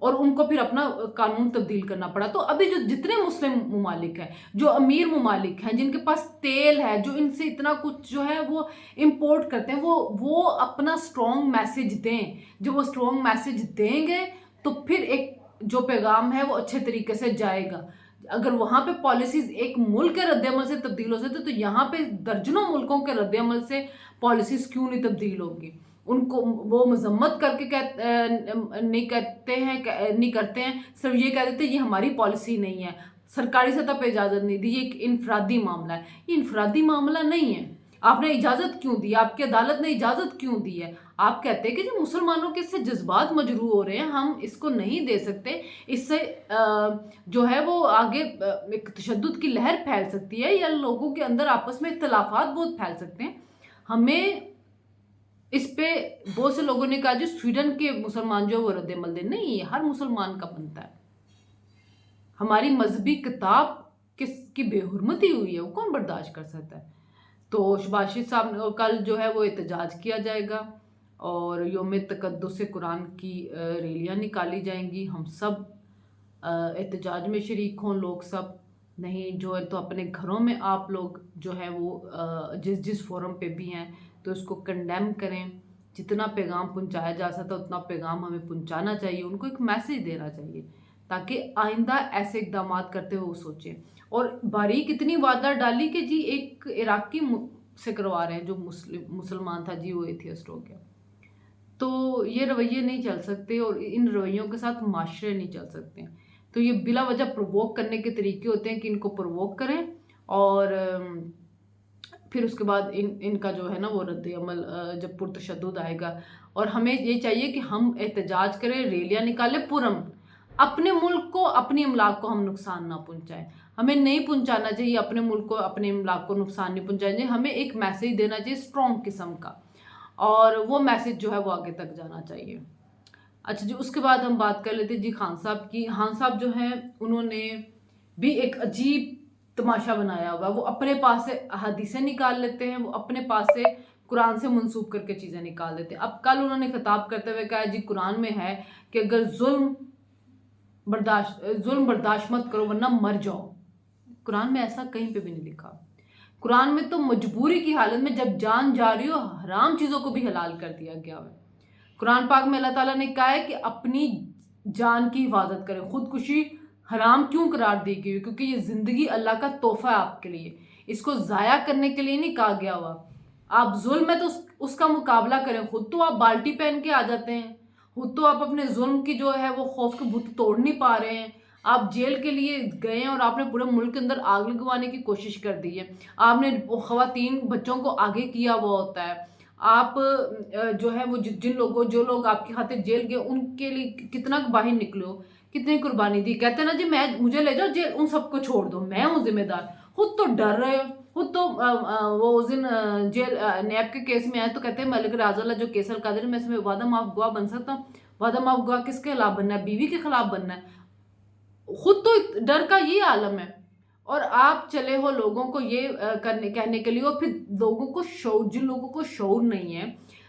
اور ان کو پھر اپنا قانون تبدیل کرنا پڑا. تو ابھی جو جتنے مسلم ممالک ہیں, جو امیر ممالک ہیں, جن کے پاس تیل ہے, جو ان سے اتنا کچھ جو ہے وہ امپورٹ کرتے ہیں, وہ اپنا اسٹرانگ میسج دیں. جو وہ اسٹرانگ میسج دیں گے تو پھر ایک جو پیغام ہے وہ اچھے طریقے سے جائے گا. اگر وہاں پہ پالیسیز ایک ملک کے رد عمل سے تبدیل ہو سکتے تو یہاں پہ درجنوں ملکوں کے رد عمل سے پالیسیز کیوں نہیں تبدیل ہوگی. ان کو وہ مذمت کر کے نہیں کرتے ہیں, صرف یہ کہہ دیتے ہیں یہ ہماری پالیسی نہیں ہے, سرکاری سطح پہ اجازت نہیں دی, یہ ایک انفرادی معاملہ ہے. یہ انفرادی معاملہ نہیں ہے. آپ نے اجازت کیوں دی؟ آپ کی عدالت نے اجازت کیوں دی ہے؟ آپ کہتے ہیں کہ جو مسلمانوں کے اس سے جذبات مجروح ہو رہے ہیں, ہم اس کو نہیں دے سکتے, اس سے جو ہے وہ آگے ایک تشدد کی لہر پھیل سکتی ہے, یا لوگوں کے اندر آپس میں اختلافات بہت پھیل سکتے ہیں. ہمیں اس پہ بہت سے لوگوں نے کہا جو سویڈن کے مسلمان جو وہ رد عمل دیں. نہیں, یہ ہر مسلمان کا بنتا ہے. ہماری مذہبی کتاب کس کی بے حرمتی ہوئی ہے وہ کون برداشت کر سکتا ہے؟ تو شہباز شریف صاحب کل جو ہے وہ احتجاج کیا جائے گا اور یوم تقدس قرآن کی ریلیاں نکالی جائیں گی. ہم سب احتجاج میں شریک ہوں, لوگ سب نہیں جو ہے تو اپنے گھروں میں آپ لوگ جو ہے وہ جس فورم پہ بھی ہیں تو اس کو کنڈیم کریں. جتنا پیغام پہنچایا جا سکتا اتنا پیغام ہمیں پہنچانا چاہیے, ان کو ایک میسیج دینا چاہیے تاکہ آئندہ ایسے اقدامات کرتے ہوئے وہ سوچیں. اور باریک اتنی وعدہ ڈالی کہ جی ایک عراقی سے کروا رہے ہیں جو مسلمان تھا جی وہ ایتھیسٹ ہو گیا. تو یہ رویے نہیں چل سکتے اور ان رویوں کے ساتھ معاشرے نہیں چل سکتے. تو یہ بلا وجہ پرووک کرنے کے طریقے ہوتے ہیں کہ ان کو پرووک کریں اور پھر اس کے بعد ان کا جو ہے نا وہ رد عمل جب پرتشدد آئے گا. اور ہمیں یہ چاہیے کہ ہم احتجاج کریں, ریلیاں نکالیں پرامن, اپنے ملک کو اپنی املاک کو ہم نقصان نہ پہنچائیں. ہمیں نہیں پہنچانا چاہیے اپنے ملک کو اپنے املاک کو نقصان نہیں پہنچانا چاہیے. ہمیں ایک میسیج دینا چاہیے اسٹرانگ قسم کا, اور وہ میسیج جو ہے وہ آگے تک جانا چاہیے. اچھا جی, اس کے بعد ہم بات کر لیتے جی خان صاحب کی. خان صاحب جو ہیں انہوں نے بھی ایک عجیب تماشا بنایا ہوا ہے. وہ اپنے پاس سے حدیثیں نکال لیتے ہیں, وہ اپنے پاس سے قرآن سے منسوب کر کے چیزیں نکال دیتے ہیں. اب کل انہوں نے خطاب کرتے ہوئے کہا جی قرآن میں ہے کہ اگر ظلم برداشت مت کرو ورنہ مر جاؤ. قرآن میں ایسا کہیں پہ بھی نہیں لکھا. قرآن میں تو مجبوری کی حالت میں جب جان جا رہی ہو حرام چیزوں کو بھی حلال کر دیا گیا ہے. قرآن پاک میں اللہ تعالیٰ نے کہا ہے کہ اپنی جان کی حفاظت کریں. خودکشی حرام کیوں قرار دی گئی؟ کیونکہ یہ زندگی اللہ کا تحفہ ہے آپ کے لیے, اس کو ضائع کرنے کے لیے نہیں کہا گیا ہوا. آپ ظلم ہے تو اس کا مقابلہ کریں. خود تو آپ بالٹی پہن کے آ جاتے ہیں, خود تو آپ اپنے ظلم کی جو ہے وہ خوف کے بت توڑ نہیں پا رہے ہیں. آپ جیل کے لیے گئے ہیں اور آپ نے پورے ملک کے اندر آگ لگوانے کی کوشش کر دی ہے. آپ نے خواتین بچوں کو آگے کیا ہوا ہوتا ہے. آپ جو ہے وہ جو لوگ آپ کی خاطر جیل گئے ان کے لیے کتنا باہر نکلے ہو, کتنی قربانی دی. کہتے ہیں نا جی مجھے لے جاؤ جیل, ان سب کو چھوڑ دو, میں ہوں ذمہ دار. خود تو ڈر رہے ہو, خود تو وہ اس دن جیل نیب کے کیس میں آئے تو کہتے ہیں ملک راز اللہ جو کیس القادری میں اس میں وعدہ معاف گواہ بن سکتا ہوں. وعدہ معاف گواہ کس کے خلاف بننا ہے؟ بیوی کے خلاف بننا ہے. خود تو ڈر کا یہ عالم ہے اور آپ چلے ہو لوگوں کو یہ کہنے کے لیے. اور پھر لوگوں کو جن لوگوں کو شعور نہیں ہے,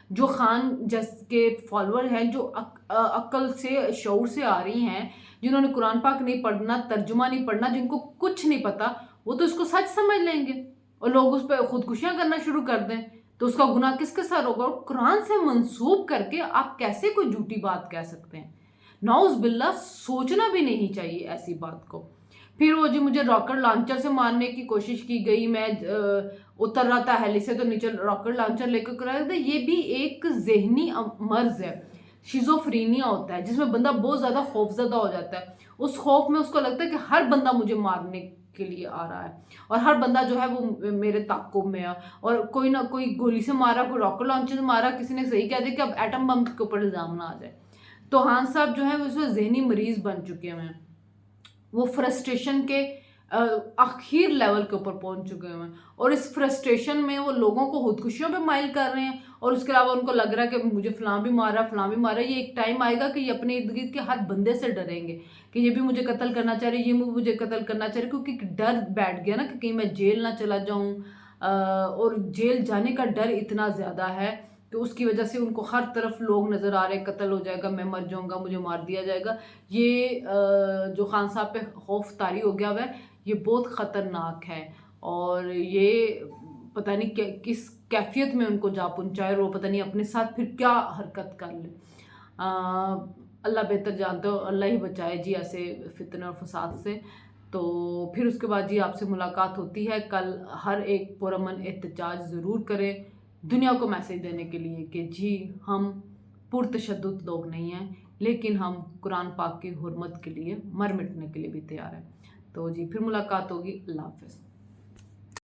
جو خان جس کے فالوور ہیں, جو عقل سے شعور سے آ رہی ہیں, جنہوں نے قرآن پاک نہیں پڑھنا, ترجمہ نہیں پڑھنا, جن کو کچھ نہیں پتا, وہ تو اس کو سچ سمجھ لیں گے اور لوگ اس پہ خودکشیاں کرنا شروع کر دیں تو اس کا گناہ کس کے سر ہوگا؟ اور قرآن سے منسوب کر کے آپ کیسے کوئی جھوٹی بات کہہ سکتے ہیں؟ نعوذ باللہ, سوچنا بھی نہیں چاہیے ایسی بات کو. پھر وہ جی مجھے راکٹ لانچر سے مارنے کی کوشش کی گئی, میں اتر رہا تھا ہیلی سے تو نیچے راکٹ لانچر لے کر کرایا تھا. یہ بھی ایک ذہنی مرض ہے, شیزوفرینیا ہوتا ہے, جس میں بندہ بہت زیادہ خوف زدہ ہو جاتا ہے. اس خوف میں اس کو لگتا ہے کہ ہر بندہ مجھے مارنے کے لیے آ رہا ہے اور ہر بندہ جو ہے وہ میرے تعاقب میں ہے, اور کوئی نہ کوئی گولی سے مارا, کوئی راکٹ لانچر سے مارا, کسی نے صحیح کہہ دیا کہ اب ایٹم بم کے اوپر الزام نہ آ جائے. تو خان صاحب جو ہیں وہ اس میں ذہنی مریض بن چکے ہیں, وہ فرسٹریشن کے اخیر لیول کے اوپر پہنچ چکے ہیں, اور اس فرسٹریشن میں وہ لوگوں کو خودکشیوں پہ مائل کر رہے ہیں. اور اس کے علاوہ ان کو لگ رہا ہے کہ مجھے فلاں بھی مارا, فلاں بھی مارا. یہ ایک ٹائم آئے گا کہ یہ اپنے ارد گرد کے ہر بندے سے ڈریں گے کہ یہ بھی مجھے قتل کرنا چاہ رہے, یہ بھی مجھے قتل کرنا چاہ رہے, کیونکہ ایک ڈر بیٹھ گیا نا کہ کہیں میں جیل نہ چلا جاؤں. اور جیل جانے کا ڈر اتنا زیادہ ہے تو اس کی وجہ سے ان کو ہر طرف لوگ نظر آ رہے ہیں، قتل ہو جائے گا، میں مر جاؤں گا، مجھے مار دیا جائے گا. یہ جو خان صاحب پہ خوف طاری ہو گیا ہوا ہے، یہ بہت خطرناک ہے. اور یہ پتہ نہیں کس کیفیت میں ان کو جا پہنچائے، اور وہ پتہ نہیں اپنے ساتھ پھر کیا حرکت کر لے. اللہ بہتر جانتا ہو، اللہ ہی بچائے جی ایسے فتنہ اور فساد سے. تو پھر اس کے بعد جی آپ سے ملاقات ہوتی ہے. کل ہر ایک پرامن احتجاج ضرور کرے، دنیا کو میسیج دینے کے لیے کہ جی ہم پرتشدد لوگ نہیں ہیں، لیکن ہم قرآن پاک کی حرمت کے لیے مر مٹنے کے لیے بھی تیار ہیں. تو جی پھر ملاقات ہوگی. اللہ حافظ.